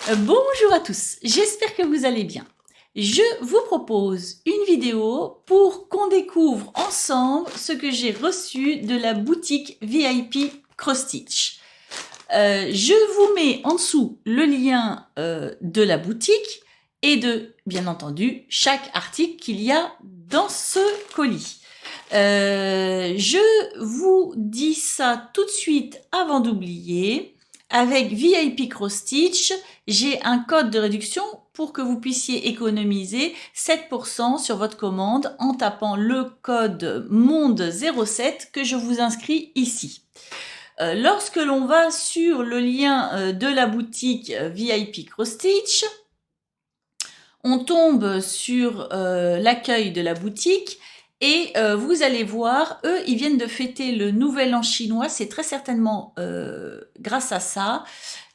Bonjour à tous, j'espère que vous allez bien. Je vous propose une vidéo pour qu'on découvre ensemble ce que j'ai reçu de la boutique VIP Cross Stitch. Je vous mets en dessous le lien de la boutique et de, bien entendu, chaque article qu'il y a dans ce colis. Je vous dis ça tout de suite avant d'oublier. Avec VIP Cross Stitch, j'ai un code de réduction pour que vous puissiez économiser 7% sur votre commande en tapant le code MONDE07 que je vous inscris ici. Lorsque l'on va sur le lien de la boutique VIP Cross Stitch, on tombe sur l'accueil de la boutique et vous allez voir, eux, ils viennent de fêter le Nouvel An chinois. C'est très certainement grâce à ça.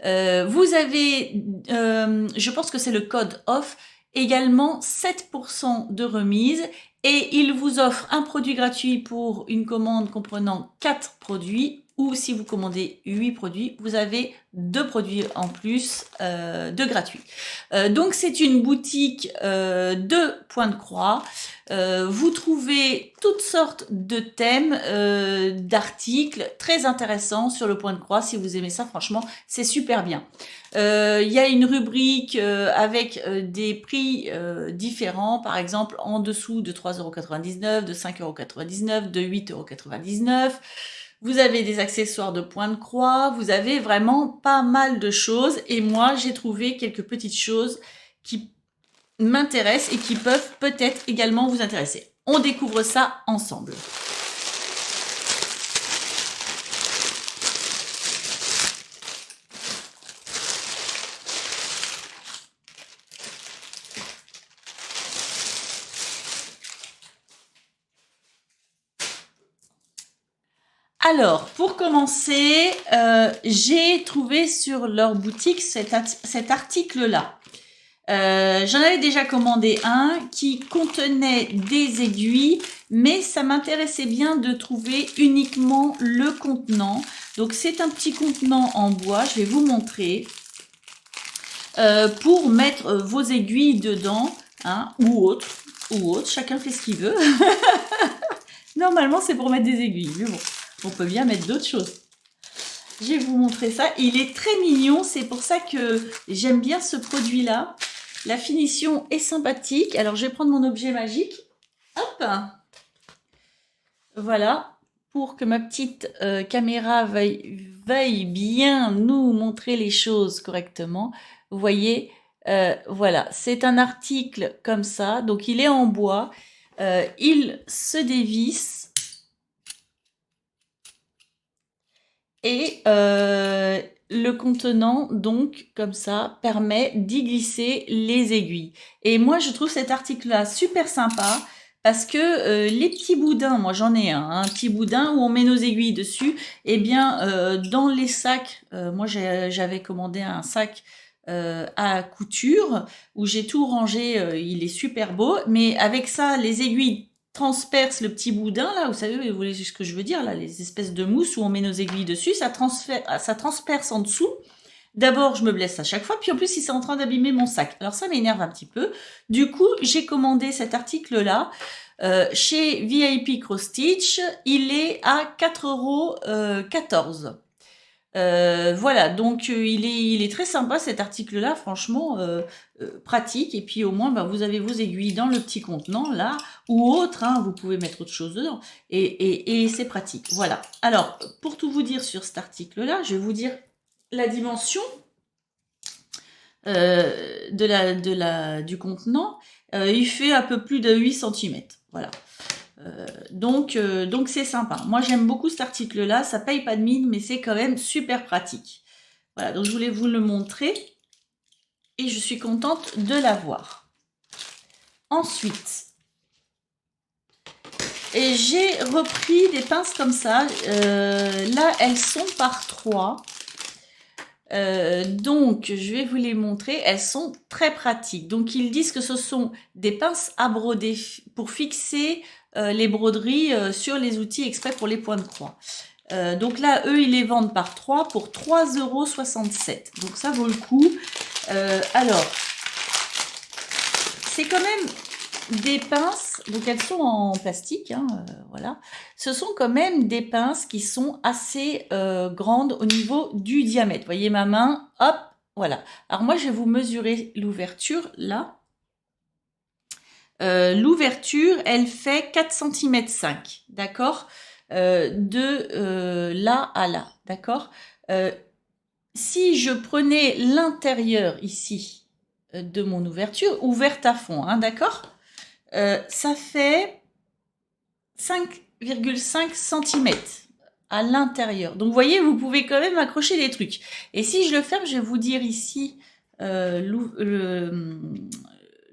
Vous avez, je pense que c'est le code OFF, également 7% de remise. Et ils vous offrent un produit gratuit pour une commande comprenant 4 produits. Ou si vous commandez 8 produits, vous avez 2 produits en plus de gratuit. Donc c'est une boutique de point de croix. Vous trouvez toutes sortes de thèmes, d'articles très intéressants sur le point de croix. Si vous aimez ça, franchement, c'est super bien. Il y a une rubrique avec des prix différents, par exemple en dessous de 3,99 €, de 5,99 €, de 8,99 €. Vous avez des accessoires de point de croix, vous avez vraiment pas mal de choses. Et moi, j'ai trouvé quelques petites choses qui m'intéressent et qui peuvent peut-être également vous intéresser. On découvre ça ensemble. Alors, pour commencer, j'ai trouvé sur leur boutique cet article-là. J'en avais déjà commandé un qui contenait des aiguilles, mais ça m'intéressait bien de trouver uniquement le contenant. Donc, c'est un petit contenant en bois, je vais vous montrer, pour mettre vos aiguilles dedans, hein, ou autre, chacun fait ce qu'il veut. Normalement, c'est pour mettre des aiguilles, mais bon. On peut bien mettre d'autres choses. Je vais vous montrer ça. Il est très mignon. C'est pour ça que j'aime bien ce produit-là. La finition est sympathique. Alors, je vais prendre mon objet magique. Hop. Voilà. Pour que ma petite caméra veuille bien nous montrer les choses correctement. Vous voyez, voilà. C'est un article comme ça. Donc, il est en bois. Il se dévisse. Et le contenant, donc, comme ça, permet d'y glisser les aiguilles. Et moi, je trouve cet article-là super sympa parce que les petits boudins, moi j'en ai un petit boudin où on met nos aiguilles dessus. Eh bien, dans les sacs, moi j'avais commandé un sac à couture où j'ai tout rangé, il est super beau. Mais avec ça, les aiguilles transperce le petit boudin là, vous savez, vous voyez ce que je veux dire là, les espèces de mousse où on met nos aiguilles dessus, ça transperce en dessous. D'abord, je me blesse à chaque fois, puis en plus, il c'est en train d'abîmer mon sac. Alors ça m'énerve un petit peu. Du coup, j'ai commandé cet article-là chez VIP Cross Stitch. Il est à 4,14 €. Voilà, donc il est très sympa cet article-là, franchement pratique. Et puis au moins, bah, vous avez vos aiguilles dans le petit contenant là, ou autre, hein, vous pouvez mettre autre chose dedans. Et c'est pratique. Voilà. Alors, pour tout vous dire sur cet article-là, je vais vous dire la dimension du contenant. Il fait un peu plus de 8 cm. Voilà. Donc c'est sympa. Moi, j'aime beaucoup cet article-là. Ça paye pas de mine, mais c'est quand même super pratique. Voilà, donc je voulais vous le montrer. Et je suis contente de l'avoir. Ensuite, j'ai repris des pinces comme ça. Là, elles sont par 3. Donc, je vais vous les montrer. Elles sont très pratiques. Donc, ils disent que ce sont des pinces à broder pour fixer les broderies sur les outils exprès pour les points de croix. Donc là, eux, ils les vendent par 3 pour 3,67 €. Donc ça vaut le coup. Alors, c'est quand même des pinces, donc elles sont en plastique, hein, voilà. Ce sont quand même des pinces qui sont assez grandes au niveau du diamètre. Vous voyez ma main, hop, voilà. Alors moi, je vais vous mesurer l'ouverture, là. L'ouverture, elle fait 4 cm 5, d'accord, de là à là, d'accord. Si je prenais l'intérieur ici de mon ouverture, ouverte à fond, hein, d'accord, ça fait 5,5 cm à l'intérieur. Donc, vous voyez, vous pouvez quand même accrocher des trucs. Et si je le ferme, je vais vous dire ici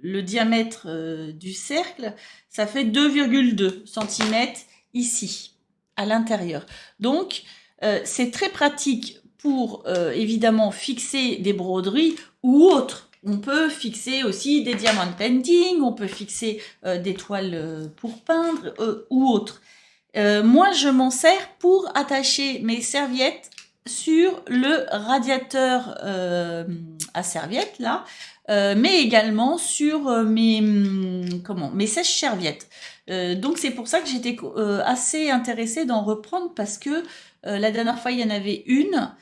le diamètre du cercle, ça fait 2,2 cm ici, à l'intérieur. Donc, c'est très pratique pour, évidemment, fixer des broderies ou autres. On peut fixer aussi des diamant painting, on peut fixer des toiles pour peindre ou autres. Moi, je m'en sers pour attacher mes serviettes sur le radiateur à serviettes, là, mais également sur mes sèches-serviettes. Donc, c'est pour ça que j'étais assez intéressée d'en reprendre parce que la dernière fois, il y en avait une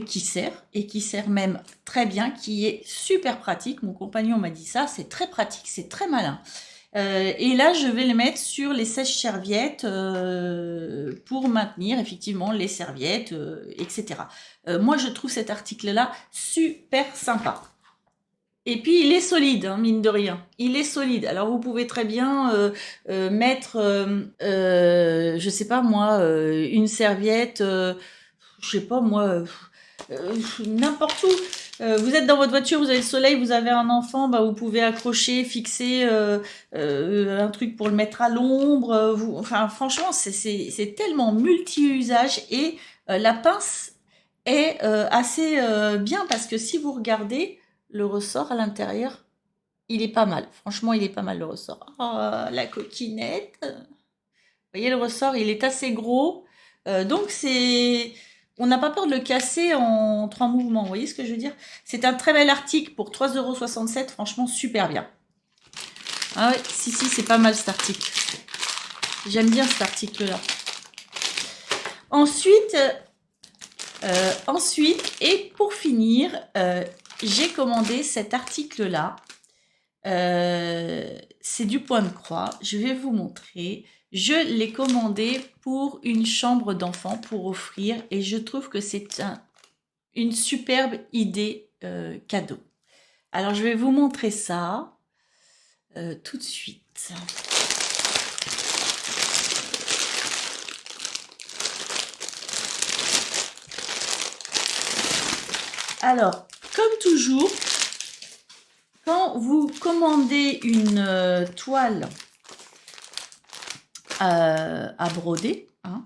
qui sert même très bien, qui est super pratique. Mon compagnon m'a dit ça, c'est très pratique, c'est très malin. Et là, je vais le mettre sur les sèches-serviettes pour maintenir effectivement les serviettes, etc. Moi, je trouve cet article-là super sympa. Et puis, il est solide, hein, mine de rien. Il est solide. Alors, vous pouvez très bien mettre, je sais pas moi, une serviette, je sais pas moi, n'importe où. Vous êtes dans votre voiture, vous avez le soleil, vous avez un enfant, bah, vous pouvez accrocher, fixer un truc pour le mettre à l'ombre. Enfin, franchement, c'est tellement multi-usage et la pince est assez bien parce que si vous regardez le ressort à l'intérieur, il est pas mal. Franchement, il est pas mal le ressort. Oh, la coquinette. Vous voyez le ressort, il est assez gros. Donc on n'a pas peur de le casser en 3 mouvements. Vous voyez ce que je veux dire? C'est un très bel article pour 3,67 €. Franchement, super bien. Ah ouais, si, c'est pas mal cet article. J'aime bien cet article-là. Ensuite, et pour finir, j'ai commandé cet article-là. C'est du point de croix. Je vais vous montrer. Je l'ai commandé pour une chambre d'enfant pour offrir et je trouve que c'est une superbe idée cadeau. Alors, je vais vous montrer ça tout de suite. Alors, comme toujours, quand vous commandez une toile à broder, hein,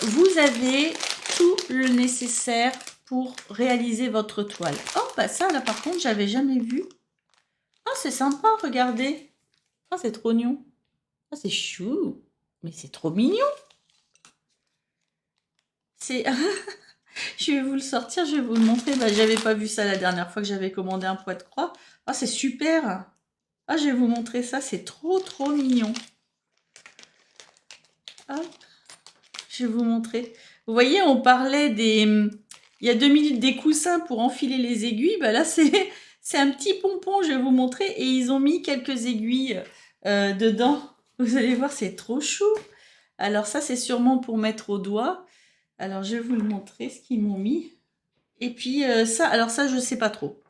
vous avez tout le nécessaire pour réaliser votre toile. Oh, bah ça, là, par contre, j'avais jamais vu. Ah, c'est sympa, regardez. Ah, c'est trop mignon. Ah, c'est chou. Mais c'est trop mignon. C'est... Je vais vous le sortir, je vais vous le montrer. Bah, j'avais pas vu ça la dernière fois que j'avais commandé un poids de croix. Ah, c'est super. Ah, je vais vous montrer ça, c'est trop mignon. Hop. Je vais vous montrer. Vous voyez, on parlait il y a 2 minutes des coussins pour enfiler les aiguilles. Bah là, c'est un petit pompon, je vais vous montrer. Et ils ont mis quelques aiguilles dedans. Vous allez voir, c'est trop chou. Alors ça, c'est sûrement pour mettre au doigt. Alors, je vais vous le montrer, ce qu'ils m'ont mis. Et puis ça, alors ça, je sais pas trop.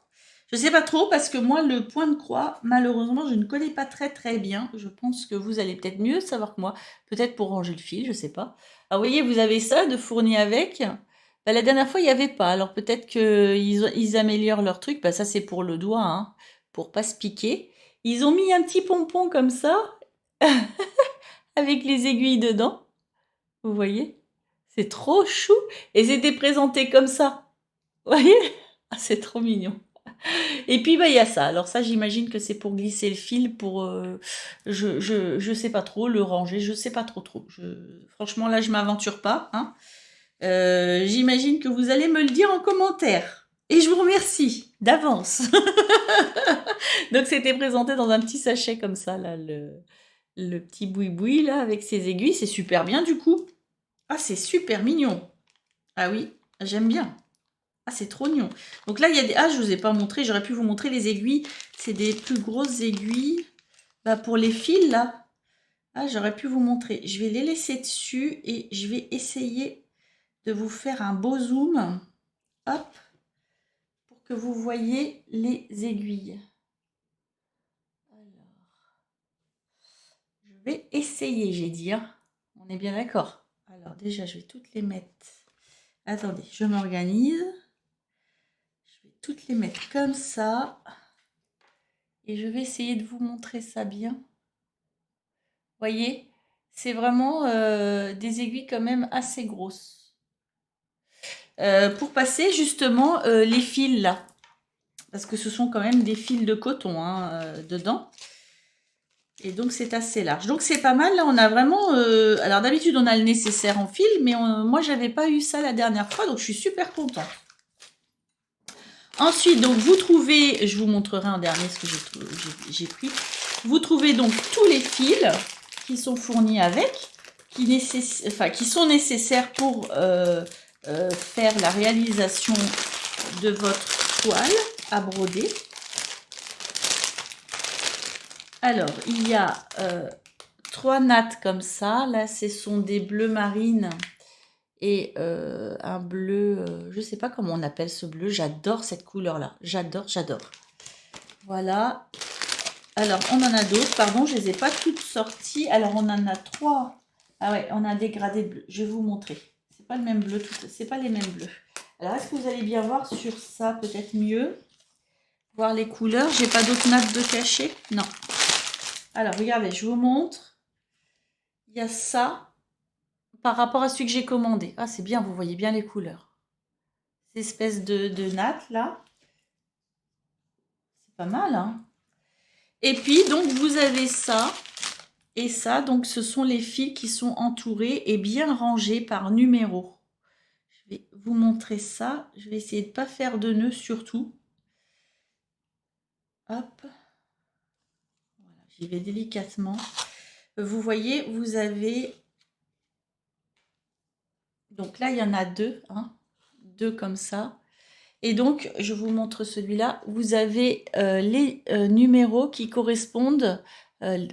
Je sais pas trop parce que moi, le point de croix, malheureusement, je ne connais pas très bien. Je pense que vous allez peut-être mieux savoir que moi. Peut-être pour ranger le fil, je sais pas. Alors, vous voyez, vous avez ça de fourni avec. Bah, la dernière fois, il n'y avait pas. Alors, peut-être qu'ils améliorent leur truc. Bah, ça, c'est pour le doigt, hein, pour pas se piquer. Ils ont mis un petit pompon comme ça, avec les aiguilles dedans. Vous voyez? C'est trop chou. Et c'était présenté comme ça. Vous voyez? Ah, c'est trop mignon. Et puis, bah, il y a ça. Alors ça, j'imagine que c'est pour glisser le fil, pour... je sais pas trop, le ranger, je sais pas trop. Franchement, là, je m'aventure pas. Hein. J'imagine que vous allez me le dire en commentaire. Et je vous remercie d'avance. Donc, c'était présenté dans un petit sachet comme ça, là, le petit boui-boui, là, avec ses aiguilles. C'est super bien, du coup. Ah, c'est super mignon. Ah oui, j'aime bien. Ah, c'est trop mignon. Donc là, il y a des... Ah, je vous ai pas montré. J'aurais pu vous montrer les aiguilles. C'est des plus grosses aiguilles. Bah, pour les fils, là. Ah, j'aurais pu vous montrer. Je vais les laisser dessus et je vais essayer de vous faire un beau zoom. Hop. Pour que vous voyez les aiguilles. Alors, je vais essayer, j'ai dit. Hein. On est bien d'accord. Alors déjà, je vais toutes les mettre. Attendez, je m'organise. Je vais toutes les mettre comme ça. Et je vais essayer de vous montrer ça bien. Voyez, c'est vraiment des aiguilles quand même assez grosses. Pour passer justement les fils là. Parce que ce sont quand même des fils de coton hein, dedans. Et donc c'est assez large. Donc c'est pas mal, là on a vraiment... alors d'habitude on a le nécessaire en fil, mais moi j'avais pas eu ça la dernière fois, donc je suis super contente. Ensuite, donc vous trouvez, je vous montrerai en dernier ce que j'ai pris. Vous trouvez donc tous les fils qui sont fournis avec, qui sont nécessaires pour faire la réalisation de votre toile à broder. Alors, il y a 3 nattes comme ça. Là, ce sont des bleus marines et un bleu, je ne sais pas comment on appelle ce bleu. J'adore cette couleur-là. J'adore, j'adore. Voilà. Alors, on en a d'autres. Pardon, je ne les ai pas toutes sorties. Alors, on en a 3. Ah ouais, on a un dégradé bleu. Je vais vous montrer. C'est pas le même bleu. C'est pas les mêmes bleus. Alors, est-ce que vous allez bien voir sur ça, peut-être mieux? Voir les couleurs. J'ai pas d'autres nattes de cachet? Non. Alors, regardez, je vous montre. Il y a ça par rapport à celui que j'ai commandé. Ah, c'est bien, vous voyez bien les couleurs. Cette espèce de natte, là. C'est pas mal, hein? Et puis, donc, vous avez ça et ça. Donc, ce sont les fils qui sont entourés et bien rangés par numéro. Je vais vous montrer ça. Je vais essayer de ne pas faire de nœuds, surtout. Hop. Voilà, j'y vais délicatement. Vous voyez, vous avez... Donc là, il y en a 2, hein, 2 comme ça. Et donc, je vous montre celui-là. Vous avez les numéros qui correspondent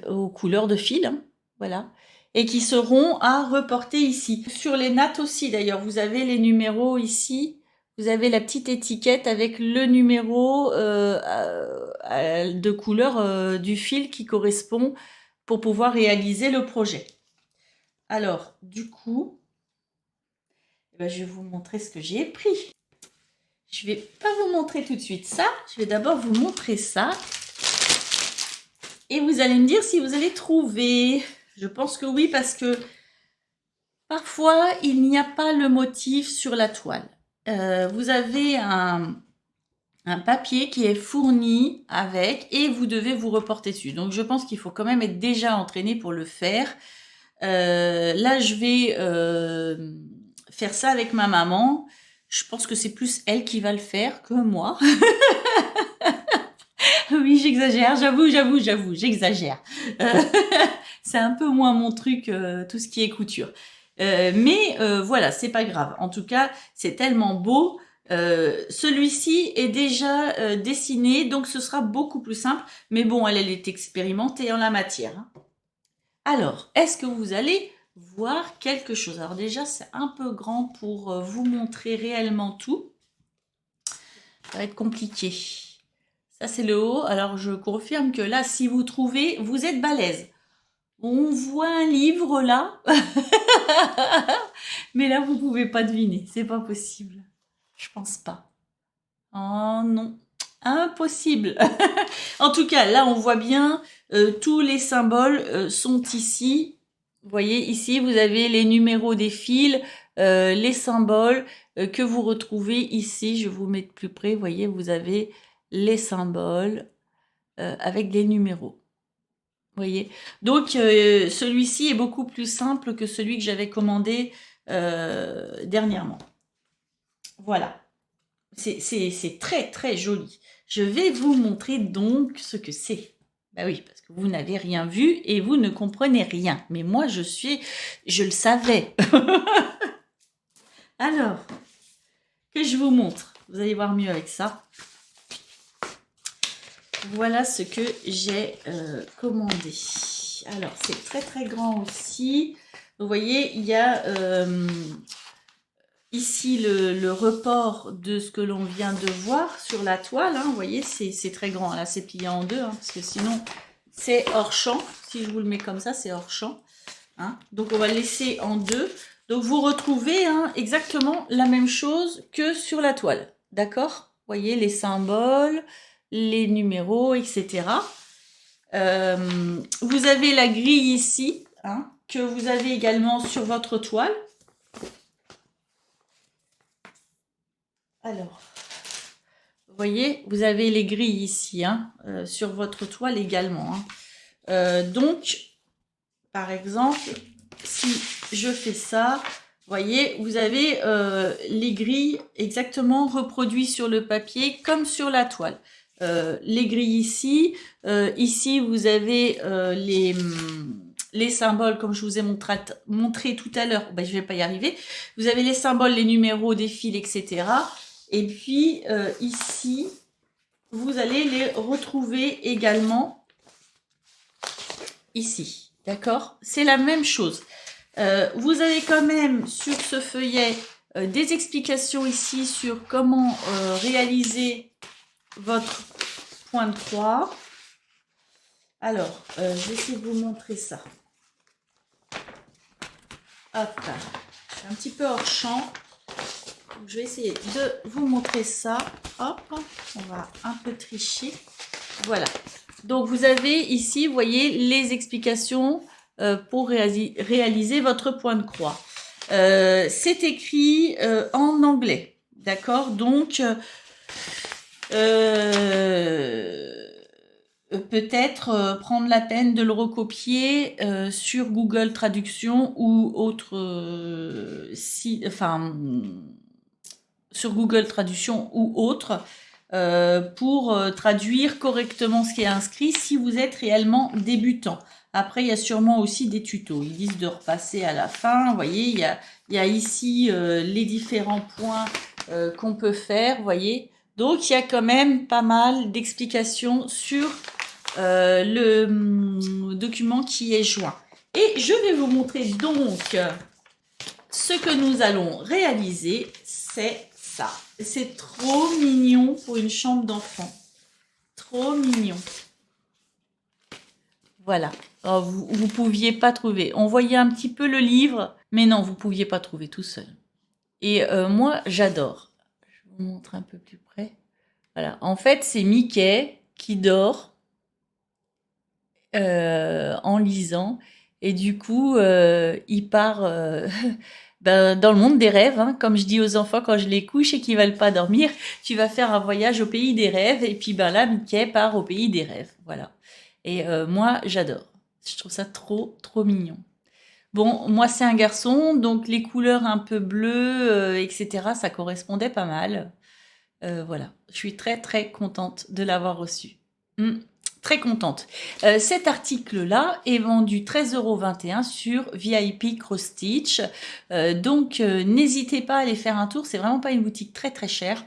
aux couleurs de fil, hein, voilà, et qui seront à reporter ici. Sur les nattes aussi, d'ailleurs, vous avez les numéros ici. Vous avez la petite étiquette avec le numéro de couleur du fil qui correspond pour pouvoir réaliser le projet. Alors, du coup, je vais vous montrer ce que j'ai pris. Je ne vais pas vous montrer tout de suite ça. Je vais d'abord vous montrer ça. Et vous allez me dire si vous allez trouver. Je pense que oui, parce que parfois, il n'y a pas le motif sur la toile. Vous avez un papier qui est fourni avec et vous devez vous reporter dessus. Donc, je pense qu'il faut quand même être déjà entraîné pour le faire. Là, je vais faire ça avec ma maman. Je pense que c'est plus elle qui va le faire que moi. Oui, j'exagère, j'avoue, j'exagère. C'est un peu moins mon truc, tout ce qui est couture. Mais voilà, c'est pas grave. En tout cas, c'est tellement beau. Celui-ci est déjà dessiné, donc ce sera beaucoup plus simple. Mais bon, elle est expérimentée en la matière. Hein. Alors, est-ce que vous allez voir quelque chose? Alors déjà, c'est un peu grand pour vous montrer réellement tout. Ça va être compliqué. Ça, c'est le haut. Alors, je confirme que là, si vous trouvez, vous êtes balèze. On voit un livre là. Mais là, vous pouvez pas deviner. C'est pas possible. Je pense pas. Oh non. Impossible. En tout cas, là, on voit bien tous les symboles sont ici. Vous voyez, ici, vous avez les numéros des fils, les symboles que vous retrouvez ici. Je vais vous mettre plus près. Vous voyez, vous avez les symboles avec des numéros. Vous voyez. Donc, celui-ci est beaucoup plus simple que celui que j'avais commandé dernièrement. Voilà. C'est très très joli. Je vais vous montrer donc ce que c'est. Bah oui, parce que vous n'avez rien vu et vous ne comprenez rien. Mais moi, je le savais. Alors, que je vous montre. Vous allez voir mieux avec ça. Voilà ce que j'ai commandé. Alors, c'est très très grand aussi. Vous voyez, il y a ici le report de ce que l'on vient de voir sur la toile. Hein. Vous voyez, c'est très grand. Là, c'est plié en deux, hein, parce que sinon, c'est hors champ. Si je vous le mets comme ça, c'est hors champ. Hein. Donc, on va le laisser en deux. Donc, vous retrouvez hein, exactement la même chose que sur la toile. D'accord? Vous voyez, les symboles, les numéros, etc. Vous avez la grille ici, hein, que vous avez également sur votre toile. Alors, vous voyez, vous avez les grilles ici, hein, sur votre toile également. Hein. Donc, par exemple, si je fais ça, vous voyez, vous avez les grilles exactement reproduites sur le papier comme sur la toile. Les grilles ici, ici vous avez les symboles comme je vous ai montré tout à l'heure. Ben, je ne vais pas y arriver. Vous avez les symboles, les numéros des fils, etc. Et puis ici, vous allez les retrouver également ici. D'accord? C'est la même chose. Vous avez quand même sur ce feuillet des explications ici sur comment réaliser votre point de croix. Alors, je vais essayer de vous montrer ça. Hop, je suis un petit peu hors champ. Donc, je vais essayer de vous montrer ça. Hop, on va un peu tricher. Voilà. Donc, vous avez ici, vous voyez, les explications pour réaliser votre point de croix. C'est écrit en anglais. D'accord? Donc, peut-être prendre la peine de le recopier sur Google Traduction ou autre site, enfin sur Google Traduction ou autre pour traduire correctement ce qui est inscrit si vous êtes réellement débutant. Après, il y a sûrement aussi des tutos. Ils disent de repasser à la fin. Vous voyez, il y a ici les différents points qu'on peut faire. Vous voyez. Donc, il y a quand même pas mal d'explications sur le document qui est joint. Et je vais vous montrer donc ce que nous allons réaliser. C'est ça. C'est trop mignon pour une chambre d'enfant. Trop mignon. Voilà. Oh, vous pouviez pas trouver. On voyait un petit peu le livre, mais non, vous pouviez pas trouver tout seul. Et moi, j'adore. Je vous montre un peu plus près. Voilà. En fait, c'est Mickey qui dort en lisant. Et du coup, il part ben, dans le monde des rêves. Hein. Comme je dis aux enfants quand je les couche et qu'ils veulent pas dormir, tu vas faire un voyage au pays des rêves. Et puis ben là, Mickey part au pays des rêves. Voilà. Et moi, j'adore. Je trouve ça trop, trop mignon. Bon, moi, c'est un garçon, donc les couleurs un peu bleues, etc., ça correspondait pas mal. Voilà, je suis très, très contente de l'avoir reçu. Très contente. Cet article-là est vendu 13,21 € sur VIP Cross Stitch. Donc, n'hésitez pas à aller faire un tour. C'est vraiment pas une boutique très, très chère.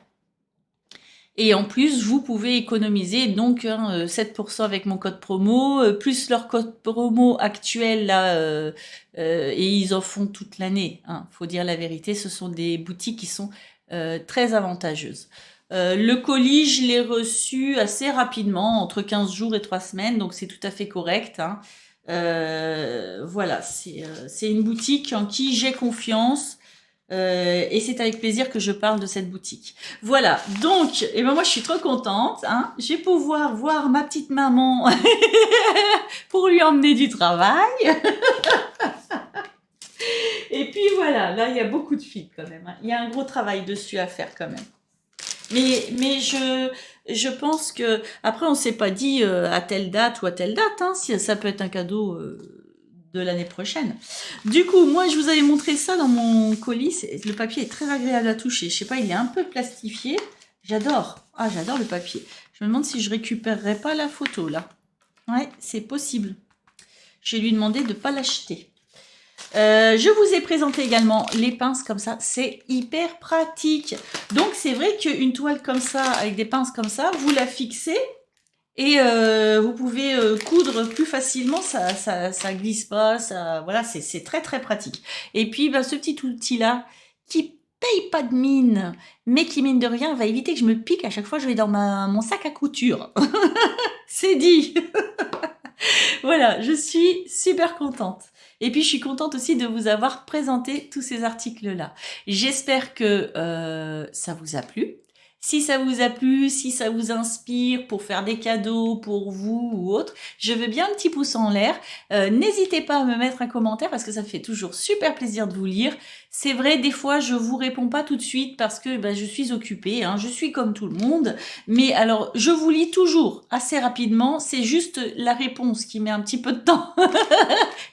Et en plus, vous pouvez économiser donc 7% avec mon code promo, plus leur code promo actuel là, et ils en font toute l'année. Hein, faut dire la vérité, ce sont des boutiques qui sont très avantageuses. Le colis, je l'ai reçu assez rapidement, entre 15 jours et 3 semaines, donc c'est tout à fait correct. Hein. Voilà, c'est une boutique en qui j'ai confiance. Et c'est avec plaisir que je parle de cette boutique. Voilà, donc, et ben moi je suis trop contente. Hein. Je vais pouvoir voir ma petite maman pour lui emmener du travail. Et puis voilà, là il y a beaucoup de fils quand même. Hein. Il y a un gros travail dessus à faire quand même. Mais je pense que après on s'est pas dit à telle date ou à telle date. Hein, si ça peut être un cadeau. De l'année prochaine. Du coup, moi, je vous avais montré ça dans mon colis. Le papier est très agréable à toucher. Je sais pas, il est un peu plastifié. J'adore. Ah, j'adore le papier. Je me demande si je récupérerai pas la photo, là. Ouais, c'est possible. Je vais lui demander de ne pas l'acheter. Je vous ai présenté également les pinces comme ça. C'est hyper pratique. Donc, c'est vrai qu'une toile comme ça, avec des pinces comme ça, vous la fixez et vous pouvez coudre plus facilement. Ça glisse pas. Voilà, c'est très, très pratique. Et puis, bah, ce petit outil-là qui paye pas de mine, mais qui, mine de rien, va éviter que je me pique à chaque fois que je vais dans mon sac à couture. C'est dit. Voilà, je suis super contente. Et puis, je suis contente aussi de vous avoir présenté tous ces articles-là. J'espère que ça vous a plu. Si ça vous a plu, si ça vous inspire pour faire des cadeaux pour vous ou autre, je veux bien un petit pouce en l'air. N'hésitez pas à me mettre un commentaire parce que ça fait toujours super plaisir de vous lire. C'est vrai, des fois, je vous réponds pas tout de suite parce que je suis occupée, hein, je suis comme tout le monde. Mais alors, je vous lis toujours assez rapidement. C'est juste la réponse qui met un petit peu de temps.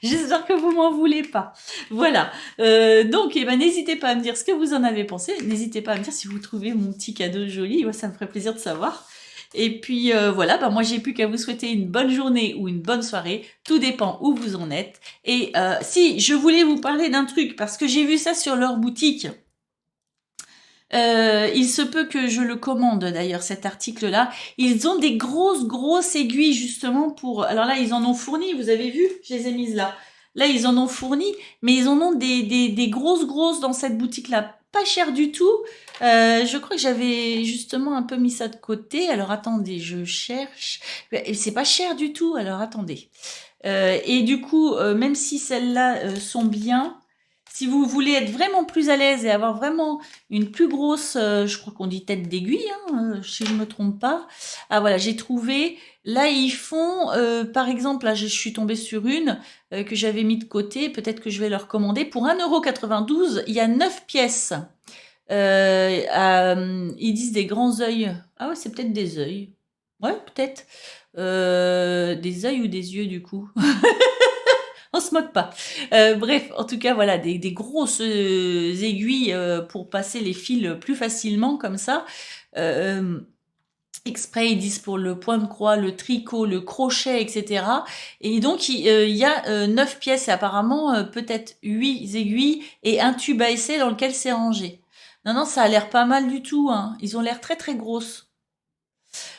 J'espère que vous m'en voulez pas. Voilà. Donc, n'hésitez pas à me dire ce que vous en avez pensé. N'hésitez pas à me dire si vous trouvez mon petit cadeau joli. Ouais, ça me ferait plaisir de savoir. Et puis voilà, moi j'ai plus qu'à vous souhaiter une bonne journée ou une bonne soirée. Tout dépend où vous en êtes. Et si, je voulais vous parler d'un truc parce que j'ai vu ça sur leur boutique. Il se peut que je le commande d'ailleurs cet article-là. Ils ont des grosses aiguilles justement pour... Alors là, ils en ont fourni, vous avez vu? Je les ai mises là. Là, ils en ont fourni, mais ils en ont des grosses dans cette boutique-là. Pas cher du tout. Je crois que j'avais justement un peu mis ça de côté. Alors attendez, je cherche. C'est pas cher du tout. Alors attendez. Et du coup, même si celles-là sont bien... Si vous voulez être vraiment plus à l'aise et avoir vraiment une plus grosse, je crois qu'on dit tête d'aiguille, hein, si je ne me trompe pas. Ah voilà, j'ai trouvé. Là, ils font, par exemple, là, je suis tombée sur une que j'avais mis de côté. Peut-être que je vais leur commander. Pour 1,92 €, il y a 9 pièces. Ils disent des grands œils. Ah ouais, c'est peut-être des œils. Ouais, peut-être. Des œils ou des yeux, du coup. On se moque pas. Bref, en tout cas, voilà, des grosses aiguilles pour passer les fils plus facilement, comme ça. Exprès, ils disent pour le point de croix, le tricot, le crochet, etc. Et donc, il y a 9 pièces et apparemment peut-être 8 aiguilles et un tube à essai dans lequel c'est rangé. Non, ça a l'air pas mal du tout. Hein. Ils ont l'air très grosses.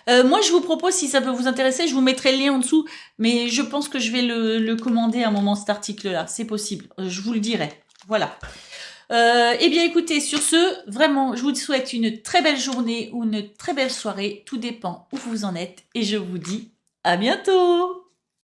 Moi, je vous propose, si ça peut vous intéresser, je vous mettrai le lien en dessous, mais je pense que je vais le commander à un moment, cet article-là. C'est possible, je vous le dirai. Voilà. Eh bien, écoutez, sur ce, vraiment, je vous souhaite une très belle journée ou une très belle soirée. Tout dépend où vous en êtes. Et je vous dis à bientôt!